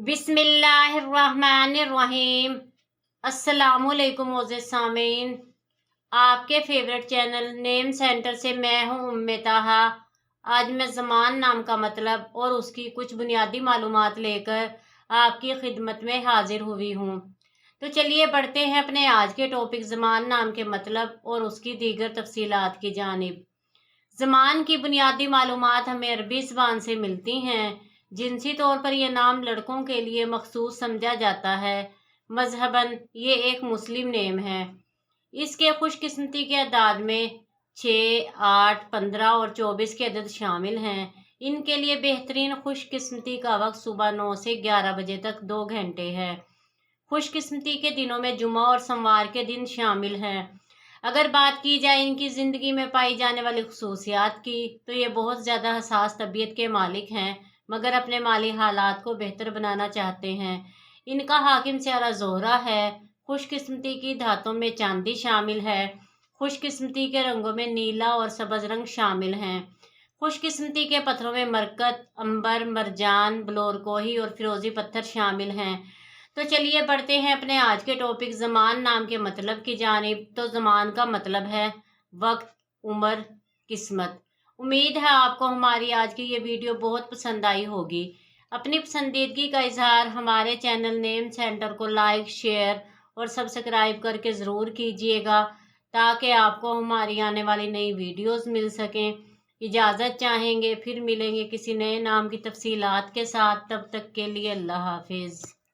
बिस्मिल्लाहिर्रहमानिर्रहीम। अस्सलामुअलैकुम मोअज़्ज़िज़ सामीन, आपके फेवरेट चैनल नेम सेंटर से मैं हूँ उम्मे ताहा। आज मैं ज़मान नाम का मतलब और उसकी कुछ बुनियादी मालूमात लेकर आपकी खिदमत में हाजिर हुई हूँ। तो चलिए बढ़ते हैं अपने आज के टॉपिक ज़मान नाम के मतलब और उसकी दीगर तफसीलात की जानिब। ज़मान की बुनियादी मालूमात हमें अरबी ज़बान से मिलती हैं। जिनसी तौर पर यह नाम लड़कों के लिए मखसूस समझा जाता है। मजहबन ये एक मुस्लिम नेम है। इसके खुशकिस्मती के अदाद में 6, 8, 15 और 24 के अदद शामिल हैं। इनके लिए बेहतरीन खुशकिस्मती का वक्त सुबह 9 से 11 बजे तक 2 घंटे है। खुशकिस्मती के दिनों में जुमा और सोमवार के दिन शामिल हैं। अगर बात की जाए इनकी ज़िंदगी में पाई जाने वाली खसूसियात की, तो ये बहुत ज़्यादा हसास तबीयत के मालिक हैं, मगर अपने माली हालात को बेहतर बनाना चाहते हैं। इनका हाकिम सियारा ज़ोहरा है। खुशकिस्मती की धातों में चांदी शामिल है। खुशकिस्मती के रंगों में नीला और सब्ज़ रंग शामिल हैं। खुशकिस्मती के पत्थरों में मरकत, अंबर, मरजान, बलोरकोही और फिरोज़ी पत्थर शामिल हैं। तो चलिए बढ़ते हैं अपने आज के टॉपिक ज़मान नाम के मतलब की जानिब। तो ज़मान का मतलब है वक्त, उम्र, किस्मत। उम्मीद है आपको हमारी आज की ये वीडियो बहुत पसंद आई होगी। अपनी पसंदीदगी का इजहार हमारे चैनल नेम सेंटर को लाइक, शेयर और सब्सक्राइब करके ज़रूर कीजिएगा, ताकि आपको हमारी आने वाली नई वीडियोस मिल सकें। इजाज़त चाहेंगे, फिर मिलेंगे किसी नए नाम की तफसीलात के साथ। तब तक के लिए अल्लाह हाफिज़।